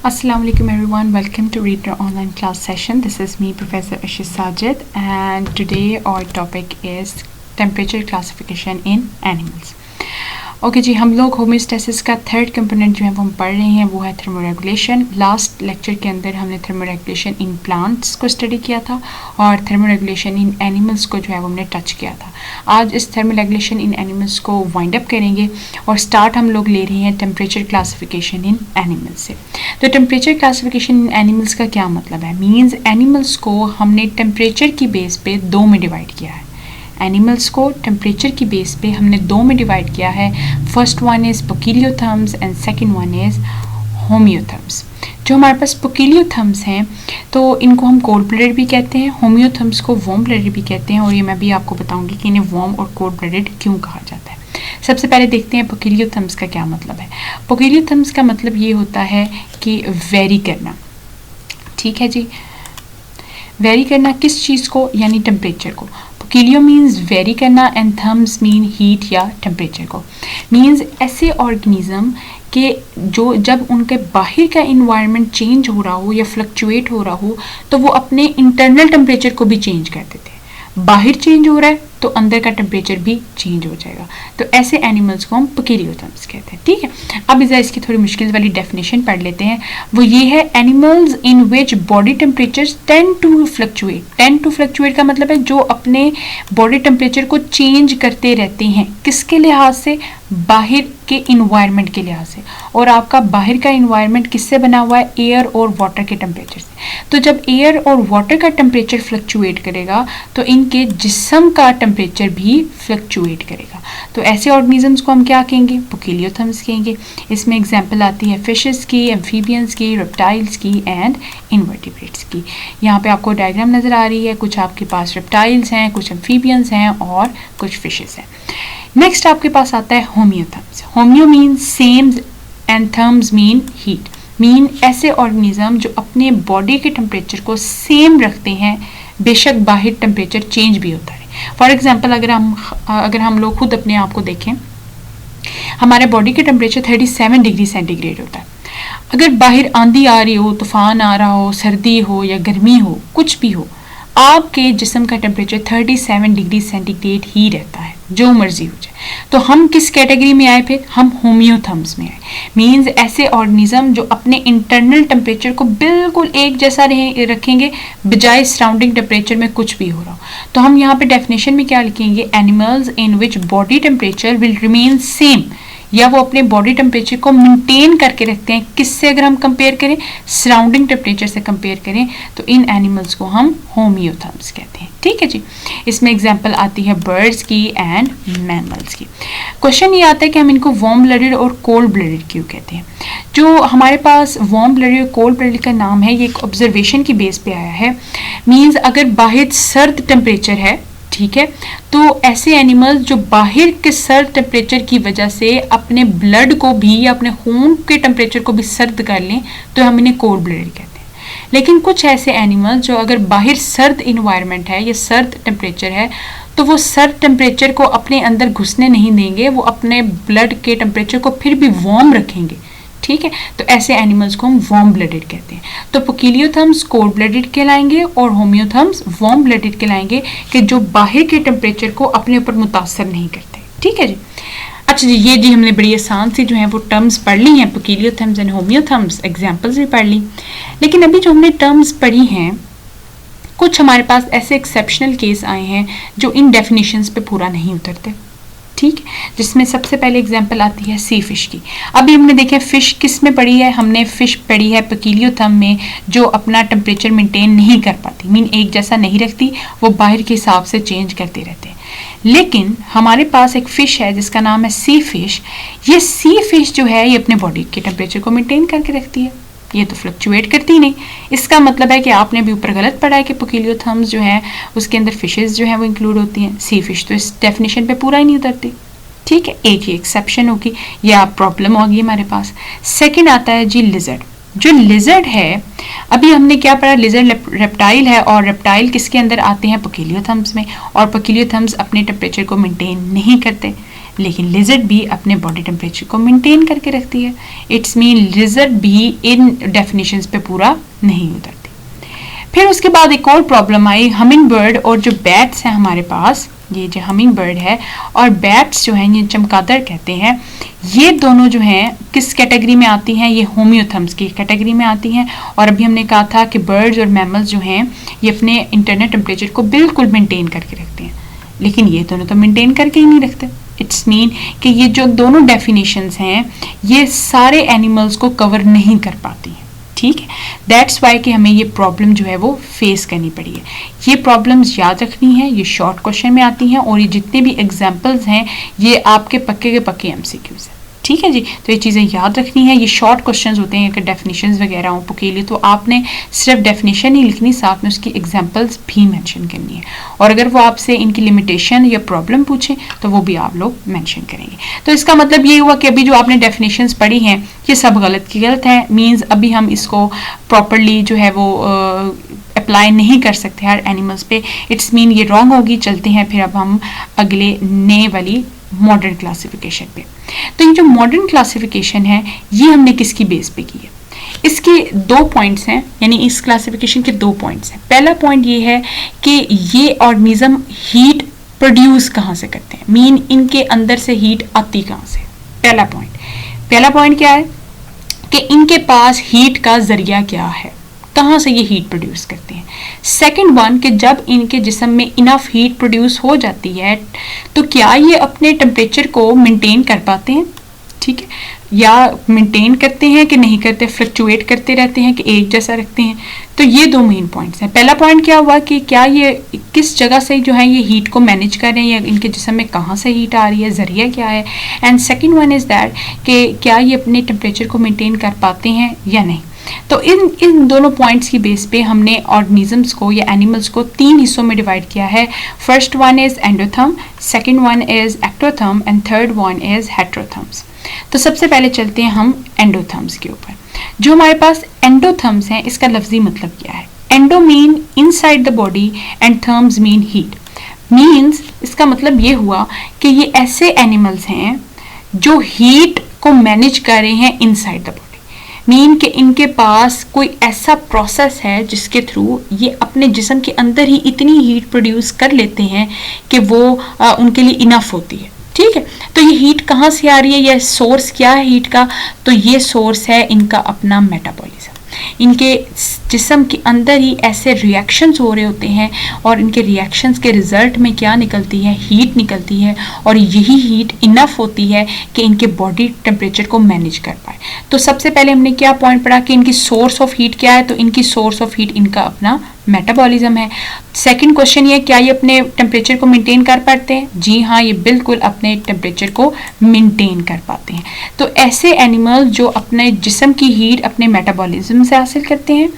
Assalamu alaikum everyone, welcome to Reader online class session. This is me, Professor Ashish Sajid, and today our topic is temperature classification in animals. Okay जी, हम लोग homeostasis का third component जो है वो हम पढ़ रहे हैं, वो है थर्मोरेगुलेशन। लास्ट लेक्चर के अंदर हमने थर्मोरेगुलेशन इन प्लांट्स को स्टडी किया था और थर्मोरेगुलेशन इन एनिमल्स को जो है वो हमने टच किया था। आज इस थर्मोरेगुलेशन इन एनिमल्स को वाइंड अप करेंगे और स्टार्ट हम लोग ले रहे हैं टेम्परेचर क्लासिफिकेशन इन एनिमल्स से। तो टेम्परेचर क्लासिफिकेशन इन एनिमल्स का क्या मतलब है? मीन्स एनिमल्स को हमने टेम्परेचर की बेस पे दो में डिवाइड किया है। एनिमल्स को टेम्परेचर की बेस पे हमने दो में डिवाइड किया है। First one is poikilotherms and second one is homeotherms. जो हमारे पास पोकिलियोथर्म्स हैं तो इनको हम कोल्ड ब्लडेड भी कहते हैं, होमियोथर्म्स को वार्म ब्लडेड भी कहते हैं, और ये मैं भी आपको बताऊंगी कि इन्हें वार्म और कोल्ड ब्लडेड क्यों कहा जाता है। सबसे पहले देखते हैं पोकिलियोथर्म्स का क्या मतलब है। पोकिलियोथर्म्स का मतलब ये होता है कि वेरी करना। ठीक है जी, वेरी करना किस चीज़ को? यानी टेम्परेचर को। पोकिलियो मीन्स वेरी करना एंड थर्म्स मीन हीट या टेम्परेचर को। मीन्स ऐसे ऑर्गेनिज्म के जो जब उनके बाहर का इन्वायरमेंट चेंज हो रहा हो या फ्लक्चुएट हो रहा हो तो वो अपने इंटरनल टेम्परेचर को भी चेंज कर देते हैं। बाहर चेंज हो रहा है तो अंदर का टेम्परेचर भी चेंज हो जाएगा। तो ऐसे एनिमल्स को हम पोकिलियोथर्म्स कहते हैं। ठीक है, अब इसकी थोड़ी मुश्किल वाली डेफिनेशन पढ़ लेते हैं। वो ये है, animals in which body temperature tend to fluctuate. Tend to fluctuate का मतलब है जो अपने बॉडी टेम्परेचर को चेंज करते रहते हैं। किसके लिहाज से? बाहर के इन्वायरमेंट के लिहाज से। और आपका बाहर का इन्वायरमेंट किससे बना हुआ है? एयर और वाटर के टेम्परेचर से। तो जब एयर और वाटर का टेम्परेचर फ्लक्चुएट करेगा तो इनके जिस्म का टेम्परेचर भी फ्लक्चुएट करेगा। तो ऐसे ऑर्गेनिजम्स को हम क्या कहेंगे? पोकिलियोथर्म्स कहेंगे। इसमें एग्जांपल आती है फिशेस की, एम्फीबियंस की, रेप्टाइल्स की एंड इनवर्टिब्रेट्स की। यहाँ पे आपको डायग्राम नज़र आ रही है। कुछ आपके पास रेप्टाइल्स हैं, कुछ एम्फीबियंस हैं और कुछ फिशेस हैं। नेक्स्ट आपके पास आता है homeotherms. Homeo mean same and therms mean heat. Mean ऐसे ऑर्गेनिज्म जो अपने बॉडी के टेम्परेचर को सेम रखते हैं, बेशक बाहर टेम्परेचर चेंज भी होता है। फॉर एग्जांपल अगर हम लोग खुद अपने आप को देखें, हमारे बॉडी के टेम्परेचर 37 डिग्री सेंटीग्रेड होता है। अगर बाहर आंधी आ रही हो, तूफान आ रहा हो, सर्दी हो या गर्मी हो, कुछ भी हो, आपके जिस्म का टेम्परेचर 37 डिग्री सेंटीग्रेड ही रहता है, जो मर्जी हो जाए। तो हम किस कैटेगरी में आए? फिर हम होमियोथर्म्स में आए। मींस ऐसे ऑर्गेनिज्म जो अपने इंटरनल टेम्परेचर को बिल्कुल एक जैसा रखेंगे बजाय सराउंडिंग टेम्परेचर में कुछ भी हो रहा हो। तो हम यहाँ पे डेफिनेशन में क्या लिखेंगे? Animals in which body temperature will remain same, या वो अपने बॉडी टेम्परेचर को मेंटेन करके रखते हैं। किससे अगर हम कंपेयर करें? सराउंडिंग टेम्परेचर से कंपेयर करें तो इन एनिमल्स को हम होमियोथर्म्स कहते हैं। ठीक है जी, इसमें एग्जांपल आती है बर्ड्स की एंड मैमल्स की। क्वेश्चन ये आता है कि हम इनको वार्म ब्लडेड और कोल्ड ब्लडेड क्यों कहते हैं। जो हमारे पास वार्म ब्लडेड और कोल्ड ब्लडेड का नाम है, ये एक ऑब्जर्वेशन की बेस पे आया है। मीन्स अगर बाहर सर्द टेम्परेचर है, ठीक है, तो ऐसे एनिमल्स जो बाहर के सर्द टेम्परेचर की वजह से अपने ब्लड को भी या अपने खून के टेम्परेचर को भी सर्द कर लें तो हम इन्हें कोल्ड ब्लडेड कहते हैं। लेकिन कुछ ऐसे एनिमल्स जो अगर बाहर सर्द इन्वायरमेंट है या सर्द टेम्परेचर है तो वो सर्द टेम्परेचर को अपने अंदर घुसने नहीं देंगे, वो अपने ब्लड के टेम्परेचर को फिर भी वार्म रखेंगे। ठीक है, तो ऐसे एनिमल्स को हम वार्म ब्लडेड कहते हैं। तो पोकिलियोथर्म्स कोल्ड ब्लडेड कहलाएंगे और होमियोथर्म्स वार्म ब्लडेड कहलाएंगे, कि जो बाहर के टेम्परेचर को अपने ऊपर मुतासर नहीं करते। ठीक है जी, अच्छा जी, ये जी हमने बड़ी आसान सी जो है वो टर्म्स पढ़ ली हैं, पोकिलियोथर्म्स एंड होमियोथर्म्स, एग्जाम्पल्स भी पढ़ ली। लेकिन अभी जो हमने टर्म्स पढ़ी हैं, कुछ हमारे पास ऐसे एक्सेप्शनल केस आए हैं जो इन डेफिनेशंस पे पूरा नहीं उतरते। ठीक, जिसमें सबसे पहले एग्जांपल आती है सी फिश की। अभी हमने देखे फिश किस में पढ़ी है? हमने फिश पढ़ी है पोकिलियोथर्म में, जो अपना टेम्परेचर मेंटेन नहीं कर पाती, मीन एक जैसा नहीं रखती, वो बाहर के हिसाब से चेंज करते रहते हैं। लेकिन हमारे पास एक फिश है जिसका नाम है सी फिश। ये सी फिश जो है ये अपने बॉडी के टेम्परेचर को मेंटेन करके रखती है, ये तो फ्लक्चुएट करती नहीं। इसका मतलब है कि आपने भी ऊपर गलत पढ़ा है कि पोकिलियोथर्म्स जो है उसके अंदर फिशेस जो है वो इंक्लूड होती हैं, सी फिश तो इस डेफिनेशन पे पूरा ही नहीं उतरती। ठीक है, एक ही एक्सेप्शन होगी या प्रॉब्लम होगी हमारे पास। सेकंड आता है जी लिजर्ड। जो लिजर्ड है, अभी हमने क्या पढ़ा? लिजर्ड रेप्टाइल है और रेप्टाइल किसके अंदर आते हैं? पोकिलियोथर्म्स में, और पोकिलियोथर्म्स अपने टेम्परेचर को मेंटेन नहीं करते। लेकिन लिजर्ड भी अपने बॉडी टेम्परेचर को मेंटेन करके रखती है। इट्स मीन लिजर्ड भी इन डेफिनेशंस पे पूरा नहीं उतरती। फिर उसके बाद एक और प्रॉब्लम आई, हमिंग बर्ड और जो बैट्स हैं हमारे पास, ये जो हमिंग बर्ड है और बैट्स जो हैं, ये चमगादड़ कहते हैं, ये दोनों जो हैं किस कैटेगरी में आती हैं? ये होम्योथम्स की कैटेगरी में आती हैं। और अभी हमने कहा था कि बर्ड्स और मैमल्स जो हैं ये अपने इंटरनल टेम्परेचर को बिल्कुल मेंटेन करके रखते हैं, लेकिन ये दोनों तो मेंटेन करके ही नहीं रखते। इट्स मीन कि ये जो दोनों डेफिनेशंस हैं ये सारे एनिमल्स को कवर नहीं कर पाती हैं, ठीक है। दैट्स वाई कि हमें ये प्रॉब्लम जो है वो फेस करनी पड़ी है। ये प्रॉब्लम्स याद रखनी है, ये शॉर्ट क्वेश्चन में आती हैं और ये जितने भी एग्जाम्पल्स हैं ये आपके पक्के के पक्के MCQs हैं, ठीक है जी। तो ये चीज़ें याद रखनी है, ये शॉर्ट क्वेश्चंस होते हैं, अगर डेफिनेशंस वगैरह हों के लिए तो आपने सिर्फ डेफिनेशन नहीं लिखनी, साथ में उसकी एग्जांपल्स भी मेंशन करनी है। और अगर वो आपसे इनकी लिमिटेशन या प्रॉब्लम पूछें तो वो भी आप लोग मेंशन करेंगे। तो इसका मतलब ये हुआ कि अभी जो आपने डेफिनेशंस पढ़ी हैं ये सब गलत की गलत हैं, मीन्स अभी हम इसको प्रॉपरली जो है वो अप्लाई नहीं कर सकते हर एनिमल्स पे। इट्स मीन ये रॉन्ग होगी। चलते हैं फिर अब हम अगले नए वाली मॉडर्न क्लासिफिकेशन पे। तो ये जो मॉडर्न क्लासिफिकेशन है ये हमने किसकी बेस पे की है? इसके 2 पॉइंट्स हैं, यानी इस क्लासिफिकेशन के 2 पॉइंट्स हैं। पहला पॉइंट ये है कि ये ऑर्गेनिज्म हीट प्रोड्यूस कहाँ से करते हैं, मीन इनके अंदर से हीट आती कहाँ से। पहला पॉइंट क्या है कि इनके पास हीट का जरिया क्या है, कहाँ से ये हीट प्रोड्यूस करते हैं। सेकंड वन कि जब इनके जिस्म में इनफ हीट प्रोड्यूस हो जाती है तो क्या ये अपने टेम्परेचर को मेंटेन कर पाते हैं, ठीक है, या मेंटेन करते हैं कि नहीं करते, फ्लक्चुएट करते रहते हैं कि एक जैसा रखते हैं। तो ये 2 मेन पॉइंट्स हैं। पहला पॉइंट क्या हुआ कि क्या ये किस जगह से जो है ये हीट को मैनेज कर रहे हैं, या इनके जिस्म में कहाँ से हीट आ रही है, जरिया क्या है। And second one is that कि क्या ये अपने टेम्परेचर को मेंटेन कर पाते हैं या नहीं। तो इन दोनों पॉइंट्स की बेस पे हमने ऑर्गेनिजम्स को या एनिमल्स को 3 हिस्सों में डिवाइड किया है। First one is endotherm, second one is ectotherm and third one is heterotherms. तो सबसे पहले चलते हैं हम एंडोथर्म्स के ऊपर। जो हमारे पास एंडोथर्म्स हैं इसका लफ्जी मतलब क्या है? Endo mean inside the body and therms mean heat. Means इसका मतलब ये हुआ कि ये ऐसे एनिमल्स हैं जो हीट को मैनेज कर रहे हैं इनसाइड द बॉडी। मीन कि इनके पास कोई ऐसा प्रोसेस है जिसके थ्रू ये अपने जिस्म के अंदर ही इतनी हीट प्रोड्यूस कर लेते हैं कि वो उनके लिए इनफ होती है, ठीक है। तो ये हीट कहाँ से आ रही है, ये सोर्स क्या है हीट का? तो ये सोर्स है इनका अपना मेटाबॉलिज्म। इनके जिस्म के अंदर ही ऐसे रिएक्शंस हो रहे होते हैं और इनके रिएक्शंस के रिजल्ट में क्या निकलती है? हीट निकलती है, और यही हीट इनफ होती है कि इनके बॉडी टेम्परेचर को मैनेज कर पाए। तो सबसे पहले हमने क्या पॉइंट पढ़ा कि इनकी सोर्स ऑफ हीट क्या है? तो इनकी सोर्स ऑफ हीट इनका अपना मेटाबॉलिज्म है। सेकंड क्वेश्चन ये, क्या ये अपने टेम्परेचर को मेंटेन कर पाते हैं? जी हाँ, ये बिल्कुल अपने टेम्परेचर को मेंटेन कर पाते हैं। तो ऐसे एनिमल जो अपने जिस्म की हीट अपने मेटाबॉलिज्म से हासिल करते हैं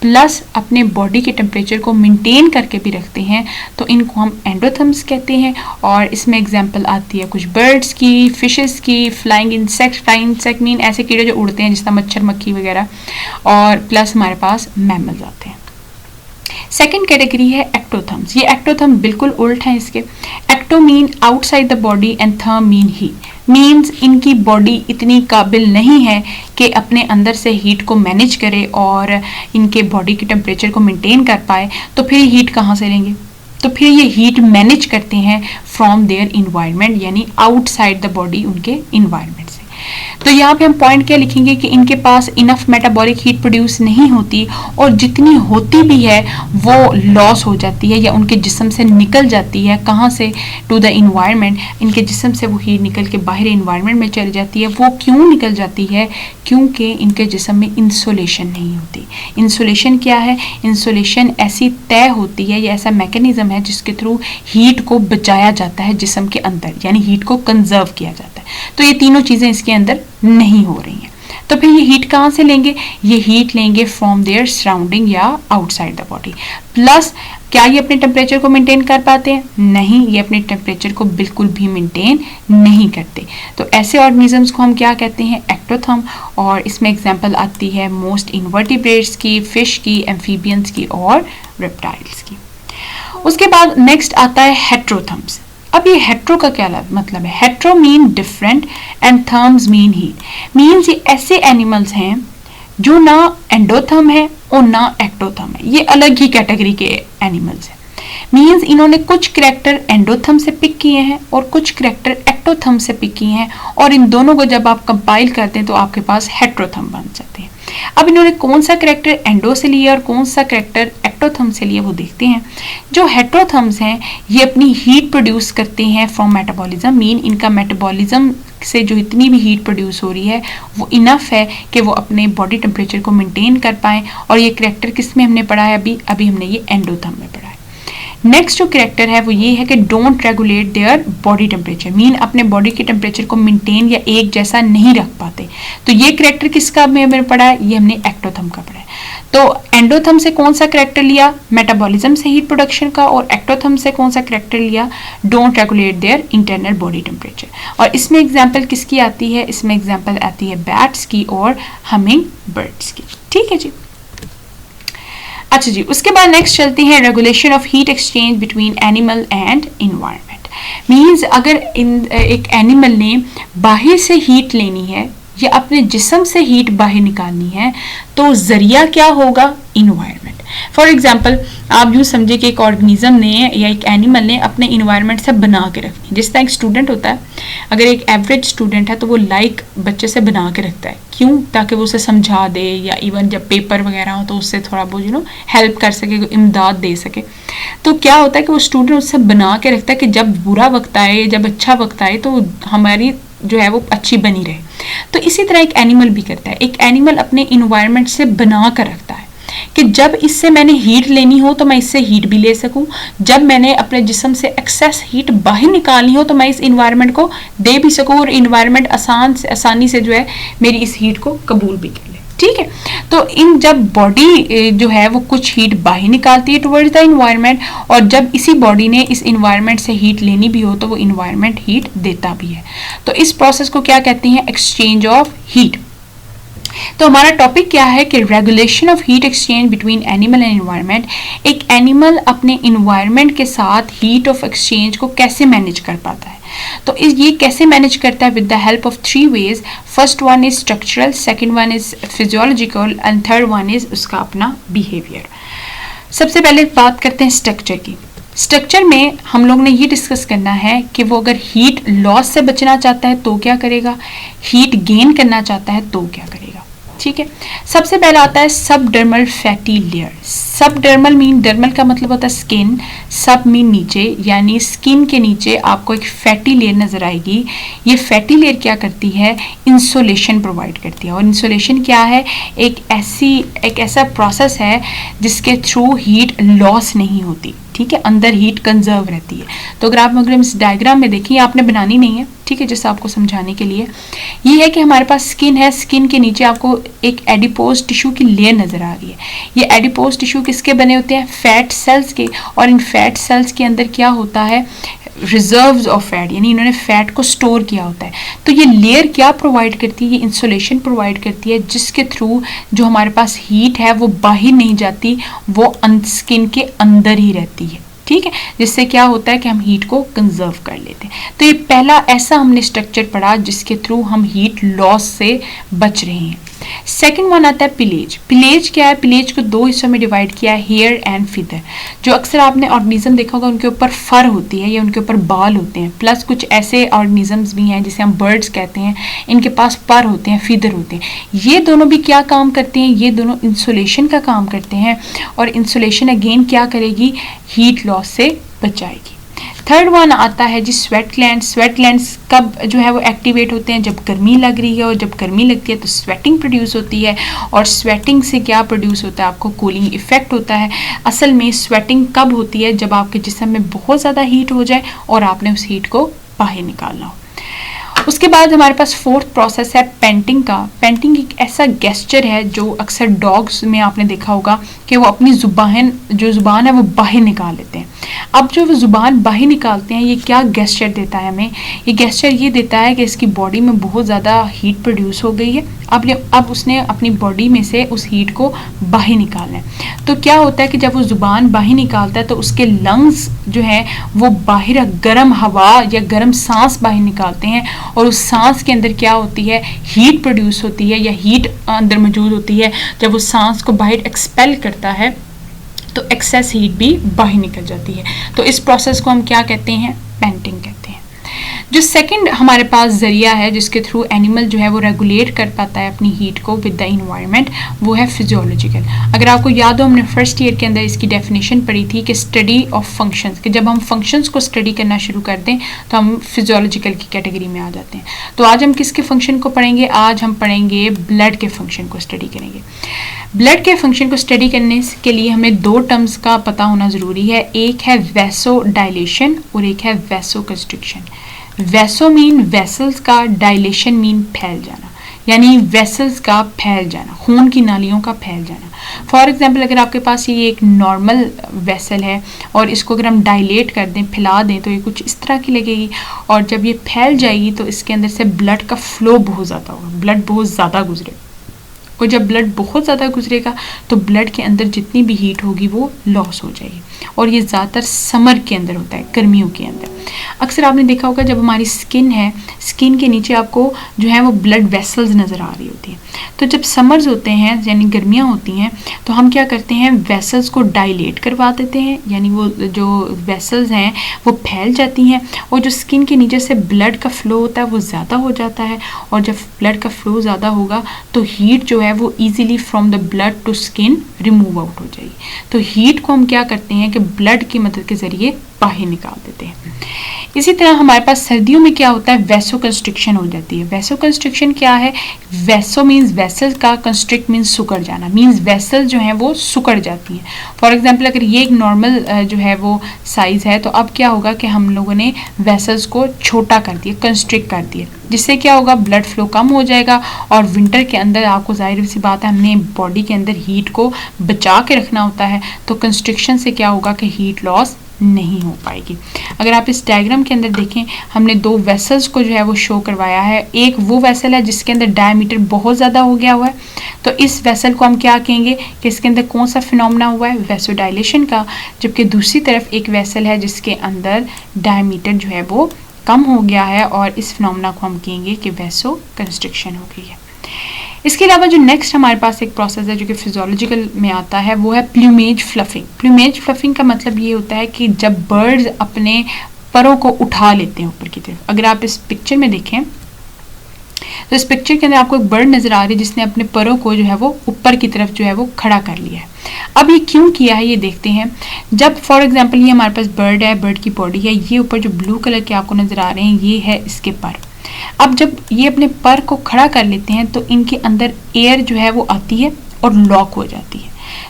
प्लस अपने बॉडी के टेम्परेचर को मेंटेन करके भी रखते हैं, तो इनको हम एंडोथर्म्स कहते हैं। और इसमें एग्जांपल आती है कुछ बर्ड्स की, फिशेस की, फ्लाइंग इंसेक्ट मीन ऐसे कीड़े जो उड़ते हैं जिस तरह मच्छर, मक्खी वगैरह, और प्लस हमारे पास मैमल्स आते हैं। सेकेंड कैटेगरी है एक्टोथर्म्स। ये एक्टोथर्म बिल्कुल उल्ट है इसके। Ecto mean outside the body and therm mean heat. Means इनकी बॉडी इतनी काबिल नहीं है कि अपने अंदर से हीट को मैनेज करे और इनके बॉडी के टेम्परेचर को मेंटेन कर पाए, तो फिर हीट कहाँ से लेंगे? तो फिर ये हीट मैनेज करते हैं फ्रॉम देयर इन्वायरमेंट, यानी आउटसाइड द बॉडी उनके इन्वायरमेंट से। तो यहाँ पे हम पॉइंट क्या लिखेंगे कि इनके पास इनफ मेटाबॉलिक हीट प्रोड्यूस नहीं होती, और जितनी होती भी है वो लॉस हो जाती है या उनके जिस्म से निकल जाती है। कहाँ से? To the environment. इनके जिस्म से वो हीट निकल के बाहर इन्वायरमेंट में चली जाती है। वो क्यों निकल जाती है? क्योंकि इनके जिस्म में इंसुलेशन नहीं होती। इंसुलेशन क्या है? इंसुलेशन ऐसी तय होती है या ऐसा मैकेनिज्म है जिसके थ्रू हीट को बचाया जाता है जिस्म के अंदर, यानी हीट को कंजर्व किया जाता है। तो ये तीनों चीज़ें इसके अंदर नहीं हो रही हैं। तो फिर ये हीट कहाँ से लेंगे? ये हीट लेंगे फ्रॉम देयर सराउंडिंग या आउटसाइड द बॉडी। प्लस क्या ये अपने टेम्परेचर को मेंटेन कर पाते हैं? नहीं, ये अपने टेम्परेचर को बिल्कुल भी मेंटेन नहीं करते। तो ऐसे ऑर्गेनिजम्स को हम क्या कहते हैं? एक्टोथर्म। और इसमें एग्जांपल आती है मोस्ट इनवर्टिब्रेट्स की, फिश की, एम्फीबियंस की और रेप्टाइल्स की। उसके बाद नेक्स्ट आता है हेटेरोथर्म्स। अब ये हेट्रो का क्या मतलब है? Hetero mean different and therms mean heat. Means ये ऐसे एनिमल्स हैं जो ना एंडोथर्म है और ना एक्टोथर्म है, ये अलग ही कैटेगरी के एनिमल्स हैं। मीन्स इन्होंने कुछ करैक्टर एंडोथर्म से पिक किए हैं और कुछ करैक्टर एक्टोथर्म से पिक किए हैं, और इन दोनों को जब आप कंपाइल करते हैं तो आपके पास हेट्रोथर्म बन जाते हैं। अब इन्होंने कौन सा करैक्टर एंडो से लिया और कौन सा करैक्टर एक्टोथर्म से लिया वो देखते हैं। जो हेट्रोथर्म्स हैं ये अपनी हीट प्रोड्यूस करते हैं फ्रॉम मेटाबॉलिज्म। मीन इनका मेटाबॉलिज्म से जो इतनी भी हीट प्रोड्यूस हो रही है वो इनफ है कि वो अपने बॉडी टेम्परेचर को मेंटेन कर पाएं, और ये करैक्टर किस में हमने पढ़ा है? अभी हमने ये एंडोथर्म में पढ़ा है। नेक्स्ट जो करैक्टर है वो ये है कि don't regulate their body temperature. Mean अपने बॉडी के टेम्परेचर को मेंटेन या एक जैसा नहीं रख पाते। तो ये करैक्टर किसका हमने पढ़ा है? ये हमने एक्टोथर्म का पढ़ा है। तो एंडोथर्म से कौन सा करैक्टर लिया? मेटाबॉलिज्म से हीट प्रोडक्शन का। और एक्टोथर्म से कौन सा करैक्टर लिया? Don't regulate their internal body temperature. और इसमें एग्जाम्पल किसकी आती है? इसमें एग्जाम्पल आती है बैट्स की और हमिंग बर्ड्स की। ठीक है जी। अच्छा जी, उसके बाद नेक्स्ट चलते हैं regulation of heat exchange between animal and environment. Means अगर एक एनिमल ने बाहर से हीट लेनी है या अपने जिस्म से हीट बाहर निकालनी है तो जरिया क्या होगा? इन्वायरमेंट। फॉर एग्जाम्पल आप यूँ समझे कि एक ऑर्गेनिज्म ने या एक एनिमल ने अपने इन्वायरमेंट से बना के रखनी है। जिस तरह एक स्टूडेंट होता है, अगर एक एवरेज स्टूडेंट है तो वो लाइक बच्चे से बना के रखता है। क्यों? ताकि वो उसे समझा दे, या इवन जब पेपर वगैरह हो तो उससे थोड़ा बहुत हेल्प कर सके, इमदाद दे सके। तो क्या होता है कि वो स्टूडेंट उससे बना के रखता है कि जब बुरा वक्त आए, जब अच्छा वक्त आए तो हमारी जो है वो अच्छी बनी रहे। तो इसी तरह एक एनिमल भी करता है। एक एनिमल अपने इन्वायरमेंट से बना कर रखता है कि जब इससे मैंने हीट लेनी हो तो मैं इससे हीट भी ले सकूं, जब मैंने अपने जिस्म से एक्सेस हीट बाहर निकालनी हो तो मैं इस इन्वायरमेंट को दे भी सकूं, और इन्वायरमेंट आसानी से जो है मेरी इस हीट को कबूल भी कर ले। ठीक है। तो इन जब बॉडी जो है वो कुछ हीट बाहर निकालती है टुवर्ड्स द इन्वायरमेंट, और जब इसी बॉडी ने इस इन्वायरमेंट से हीट लेनी भी हो तो वो इन्वायरमेंट हीट देता भी है। तो इस प्रोसेस को क्या कहते हैं? Exchange of heat. तो हमारा टॉपिक क्या है कि regulation of heat exchange between animal and environment. एक एनिमल अपने इन्वायरमेंट के साथ हीट ऑफ एक्सचेंज को कैसे मैनेज कर पाता है? तो ये कैसे मैनेज करता है? With the help of 3 ways. First one is structural, second one is physiological and third one is उसका अपना बिहेवियर। सबसे पहले बात करते हैं स्ट्रक्चर की। स्ट्रक्चर में हम लोग ने ये डिस्कस करना है कि वो अगर हीट लॉस से बचना चाहता है तो क्या करेगा, हीट गेन करना चाहता है तो क्या करेगा। ठीक है। सबसे पहला आता है subdermal fatty layer. Subdermal mean, dermal का मतलब होता है स्किन, सब मीन नीचे, यानी स्किन के नीचे आपको एक फैटी लेयर नजर आएगी। ये फैटी लेयर क्या करती है? इंसुलेशन प्रोवाइड करती है। और इंसुलेशन क्या है? एक ऐसा प्रोसेस है जिसके थ्रू हीट लॉस नहीं होती। ठीक है, अंदर हीट कंजर्व रहती है। तो अगर आप इस डायग्राम में देखिए, आपने बनानी नहीं है, ठीक है, जैसे आपको समझाने के लिए ये है कि हमारे पास स्किन है, स्किन के नीचे आपको एक एडिपोज टिश्यू की लेयर नजर आ रही है। ये एडिपोज टिश्यू किसके बने होते हैं? फैट सेल्स के। और इन फैट सेल्स के अंदर क्या होता है? रिजर्व्स ऑफ फैट, यानी इन्होंने फैट को स्टोर किया होता है। तो ये लेयर क्या प्रोवाइड करती है? ये इंसुलेशन प्रोवाइड करती है, जिसके थ्रू जो हमारे पास हीट है वो बाहर नहीं जाती, वो स्किन के अंदर ही रहती है। ठीक है, जिससे क्या होता है कि हम हीट को कंजर्व कर लेते हैं। तो ये पहला ऐसा हमने स्ट्रक्चर पढ़ा जिसके थ्रू हम हीट लॉस से बच रहे हैं। सेकंड वन आता है पिलेज। पिलेज क्या है? पिलेज को 2 हिस्सों में डिवाइड किया है, हेयर एंड फिदर। जो अक्सर आपने ऑर्गेनिज्म देखा होगा उनके ऊपर फर होती है या उनके ऊपर बाल होते हैं, प्लस कुछ ऐसे ऑर्गेनिजम्स भी हैं जिसे हम बर्ड्स कहते हैं, इनके पास पर होते हैं, फिदर होते हैं। ये दोनों भी क्या काम करते हैं? ये दोनों इंसुलेशन का काम करते हैं, और इंसुलेशन अगेन क्या करेगी? हीट लॉस से बचाएगी। थर्ड वन आता है जी स्वेट ग्लैंड। स्वेट ग्लैंड्स कब जो है वो एक्टिवेट होते हैं? जब गर्मी लग रही है, और जब गर्मी लगती है तो स्वेटिंग प्रोड्यूस होती है, और स्वेटिंग से क्या प्रोड्यूस होता है? आपको कूलिंग इफेक्ट होता है। असल में स्वेटिंग कब होती है? जब आपके जिस्म में बहुत ज़्यादा हीट हो जाए और आपने उस हीट को बाहर निकालना हो। उसके बाद हमारे पास फोर्थ प्रोसेस है पेंटिंग का। पेंटिंग एक ऐसा गेस्चर है जो अक्सर डॉग्स में आपने देखा होगा कि वो अपनी जुबान है वो बाहर निकाल लेते हैं। अब जो वो ज़ुबान बाहर निकालते हैं, ये क्या गेस्चर देता है हमें? ये गेस्चर ये देता है कि इसकी बॉडी में बहुत ज़्यादा हीट प्रोड्यूस हो गई है, अब उसने अपनी बॉडी में से उस हीट को बाहर निकालना है। तो क्या होता है कि जब वो ज़ुबान बाहर निकालता है तो उसके लंग्स जो है वो बाहर गर्म हवा या गर्म सांस बाहर निकालते हैं, और उस सांस के अंदर क्या होती है, हीट प्रोड्यूस होती है या हीट अंदर मौजूद होती है। जब वो सांस को बाहर एक्सपेल करता है तो एक्सेस हीट भी बाहर निकल जाती है। तो इस प्रोसेस को हम क्या कहते हैं? पेंटिंग कहते हैं। जो सेकंड हमारे पास जरिया है जिसके थ्रू एनिमल जो है वो रेगुलेट कर पाता है अपनी हीट को विद द इन्वायरमेंट, वो है फिजियोलॉजिकल। अगर आपको याद हो, हमने फर्स्ट ईयर के अंदर इसकी डेफिनेशन पढ़ी थी कि स्टडी ऑफ फंक्शंस, कि जब हम फंक्शंस को स्टडी करना शुरू कर दें तो हम फिजियोलॉजिकल की कैटेगरी में आ जाते हैं। तो आज हम किसके फंक्शन को पढ़ेंगे? आज हम पढ़ेंगे ब्लड के फंक्शन को स्टडी करेंगे। ब्लड के फंक्शन को स्टडी करने के लिए हमें दो टर्म्स का पता होना ज़रूरी है। एक है वैसो डायलेशन और एक है vaso constriction. Vaso mean vessels का, डायलेशन मीन फैल जाना, यानी वेसल्स का फैल जाना, खून की नालियों का फैल जाना। फॉर एग्जांपल, अगर आपके पास ये एक नॉर्मल वेसल है और इसको अगर हम डायलेट कर दें, फैला दें, तो ये कुछ इस तरह की लगेगी, और जब ये फैल जाएगी तो इसके अंदर से ब्लड का फ्लो बहुत ज़्यादा होगा, ब्लड बहुत ज़्यादा गुजरेगा, और जब ब्लड बहुत ज़्यादा गुजरेगा तो ब्लड के अंदर जितनी भी हीट होगी वो लॉस हो जाएगी। और ये ज़्यादातर समर के अंदर होता है, गर्मियों के अंदर। अक्सर आपने देखा होगा जब हमारी स्किन है, स्किन के नीचे आपको जो है वो ब्लड वेसल्स नज़र आ रही होती है। तो जब समर्स होते हैं यानी गर्मियाँ होती हैं तो हम क्या करते हैं, वेसल्स को डायलेट करवा देते हैं, यानी वो जो वेसल्स हैं वो फैल जाती हैं, और जो स्किन के नीचे से ब्लड का फ्लो होता है वो ज़्यादा हो जाता है। और जब ब्लड का फ्लो ज़्यादा होगा तो हीट जो है वो easily from the blood to skin remove out हो जाएगी। तो हीट को हम क्या करते हैं कि ब्लड की मदद के ज़रिए बाहर निकाल देते हैं। इसी तरह हमारे पास सर्दियों में क्या होता है, वैसो कंस्ट्रिक्शन हो जाती है। वैसो कंस्ट्रिक्शन क्या है? वैसो मीन्स वेसल का, कंस्ट्रिक्ट मीन्स सुकड़ जाना, मीन्स वेसल जो है वो सुकड़ जाती हैं। फॉर एग्जांपल, अगर ये एक नॉर्मल जो है वो साइज़ है, तो अब क्या होगा कि हम लोगों ने वेसल्स को छोटा कर दिया, कंस्ट्रिक्ट कर दिया, जिससे क्या होगा, ब्लड फ्लो कम हो जाएगा। और विंटर के अंदर आपको जाहिर सी बात है हमने बॉडी के अंदर हीट को बचा के रखना होता है, तो कंस्ट्रिक्शन से क्या होगा कि हीट लॉस नहीं हो पाएगी। अगर आप इस डायग्राम के अंदर देखें, हमने दो वेसल्स को जो है वो शो करवाया है। एक वो वेसल है जिसके अंदर डायमीटर बहुत ज़्यादा हो गया हुआ है, तो इस वेसल को हम क्या कहेंगे कि इसके अंदर कौन सा फिनोमेना हुआ है, वैसोडाइलेशन का। जबकि दूसरी तरफ एक वेसल है जिसके अंदर डायमीटर जो है वो कम हो गया है, और इस फिनोमेना को हम कहेंगे कि वैसो कंस्ट्रिक्शन हो गई है। इसके अलावा जो नेक्स्ट हमारे पास एक प्रोसेस है जो कि फिजियोलॉजिकल में आता है, वो है प्लूमेज फ्लफिंग। प्लूमेज फ्लफिंग का मतलब ये होता है कि जब बर्ड्स अपने परों को उठा लेते हैं ऊपर की तरफ। अगर आप इस पिक्चर में देखें तो इस पिक्चर के अंदर आपको एक बर्ड नज़र आ रही है जिसने अपने परों को जो है वो ऊपर की तरफ जो है वो खड़ा कर लिया है। अब ये क्यों किया है ये देखते हैं। जब फॉर एग्जांपल ये हमारे पास बर्ड है, बर्ड की बॉडी है, ये ऊपर जो ब्लू कलर के आपको नज़र आ रहे हैं ये है इसके पर। अब जब ये अपने पर को खड़ा कर लेते हैं तो इनके अंदर एयर जो है वो आती है और लॉक हो जाती है।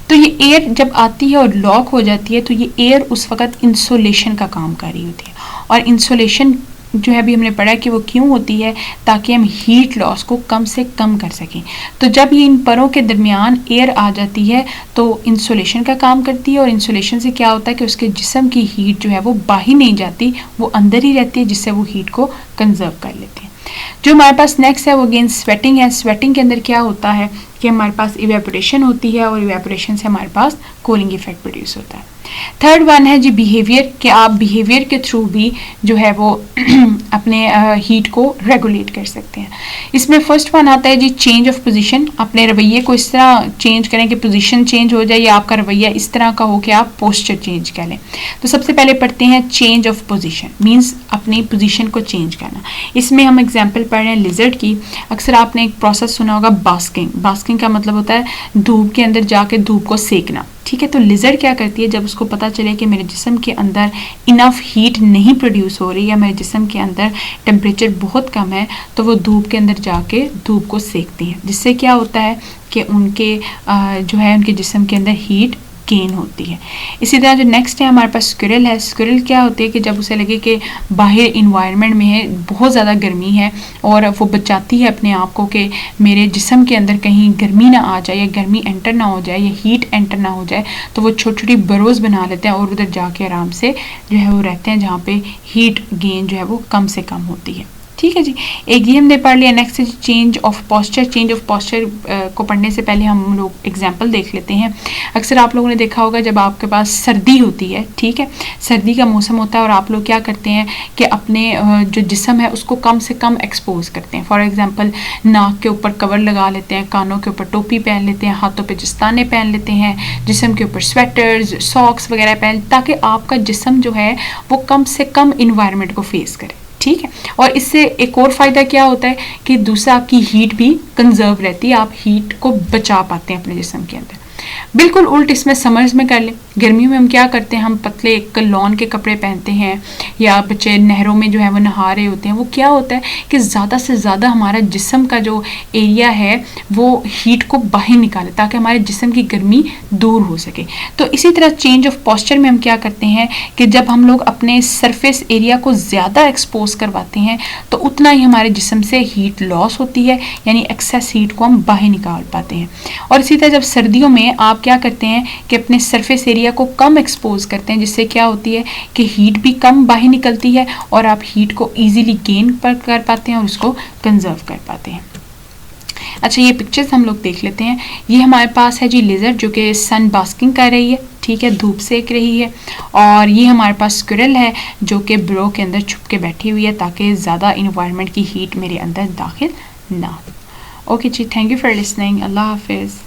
तो ये एयर जब आती है और लॉक हो जाती है तो ये एयर उस वक़्त इंसुलेशन का काम कर रही होती है। और इंसुलेशन जो है अभी हमने पढ़ा कि वो क्यों होती है, ताकि हम हीट लॉस को कम से कम कर सकें। तो जब ये इन परों के दरमियान एयर आ जाती है तो इंसुलेशन का काम करती है, और इंसुलेशन से क्या होता है कि उसके जिस्म की हीट जो है वो बाहर नहीं जाती, वो अंदर ही रहती है, जिससे वो हीट को कंजर्व कर लेते हैं। जो हमारे पास नेक्स्ट है वो अगेन स्वेटिंग है। स्वेटिंग के अंदर क्या होता है कि हमारे पास इवेपोरेशन होती है, और इवेपोरेशन से हमारे पास कूलिंग इफेक्ट प्रोड्यूस होता है। थर्ड वन है जी बिहेवियर, कि आप बिहेवियर के थ्रू भी जो है वो अपने हीट को रेगुलेट कर सकते हैं। इसमें फर्स्ट वन आता है जी चेंज ऑफ पोजीशन। अपने रवैये को इस तरह चेंज करें कि पोजीशन चेंज हो जाए, या आपका रवैया इस तरह का हो कि आप पोस्चर चेंज कर लें। तो सबसे पहले पढ़ते हैं चेंज ऑफ पोजीशन, मींस अपनी पोजीशन को चेंज करना। इसमें हम एग्जांपल पढ़ रहे हैं लिजर्ड की। अक्सर आपने एक प्रोसेस सुना होगा बास्किंग। बास्किंग का मतलब होता है धूप के अंदर जाके धूप को सेकना, ठीक है। तो लिजर्ड क्या करती है, जब उसको पता चले कि मेरे जिस्म के अंदर इनफ हीट नहीं प्रोड्यूस हो रही, या मेरे जिस्म के अंदर टेम्परेचर बहुत कम है, तो वो धूप के अंदर जाके धूप को सेकती हैं, जिससे क्या होता है कि उनके जो है उनके जिस्म के अंदर हीट गेन होती है। इसी तरह जो नेक्स्ट है हमारे पास स्क्विरल है। स्क्विरल क्या होती है कि जब उसे लगे कि बाहर इन्वायरमेंट में है, बहुत ज़्यादा गर्मी है, और वो बचाती है अपने आप को कि मेरे जिस्म के अंदर कहीं गर्मी ना आ जाए, या गर्मी एंटर ना हो जाए, या हीट एंटर ना हो जाए, तो वो छोटी छोटी बरोज बना लेते हैं और उधर जाके आराम से जो है वो रहते हैं, जहाँ पे हीट गेन जो है वो कम से कम होती है। ठीक है जी, एक ये हमने पढ़ लिया। नेक्स्ट है change of posture. Change of posture को पढ़ने से पहले हम लोग एग्जांपल देख लेते हैं। अक्सर आप लोगों ने देखा होगा जब आपके पास सर्दी होती है, ठीक है, सर्दी का मौसम होता है और आप लोग क्या करते हैं कि अपने जो जिस्म है उसको कम से कम एक्सपोज करते हैं। फॉर एग्जांपल नाक के ऊपर कवर लगा लेते हैं, कानों के ऊपर टोपी पहन लेते हैं, हाथों पे दस्ताने पहन लेते हैं, जिस्म के ऊपर स्वेटर्स सॉक्स वगैरह पहन, ताकि आपका जिस्म जो है वो कम से कम इन्वायरमेंट को फेस करे। ठीक है, और इससे एक और फ़ायदा क्या होता है कि दूसरा आपकी हीट भी कंजर्व रहती है, आप हीट को बचा पाते हैं अपने जिस्म के अंदर। बिल्कुल उल्ट इसमें समर्स में कर लें। गर्मियों में हम क्या करते हैं, हम पतले एक लॉन के कपड़े पहनते हैं, या बच्चे नहरों में जो है वो नहा रहे होते हैं। वो क्या होता है कि ज़्यादा से ज़्यादा हमारा जिस्म का जो एरिया है वो हीट को बाहर निकाले, ताकि हमारे जिस्म की गर्मी दूर हो सके। तो इसी तरह चेंज ऑफ पॉस्चर में हम क्या करते हैं कि जब हम लोग अपने सरफेस एरिया को ज़्यादा एक्सपोज करवाते हैं तो उतना ही हमारे जिस्म से हीट लॉस होती है, यानी एक्सेस हीट को हम बाहर निकाल पाते हैं। और इसी तरह जब सर्दियों में आप क्या करते हैं कि अपने सरफेस एरिया को कम एक्सपोज करते हैं, जिससे क्या होती है कि हीट भी कम बाहर निकलती है और आप हीट को इजीली गेन कर पाते हैं और उसको कंजर्व कर पाते हैं। अच्छा, ये पिक्चर्स हम लोग देख लेते हैं। ये हमारे पास है जी लेज़र जो कि सन बास्किंग कर रही है, ठीक है, धूप सेक रही है। और ये हमारे पास स्क्विरल है जो कि ब्रो के अंदर छुप के बैठी हुई है, ताकि ज़्यादा इन्वायरमेंट की हीट मेरे अंदर दाखिल ना हो। ओके जी, थैंक यू फॉर लिसनिंग। अल्लाह हाफिज़।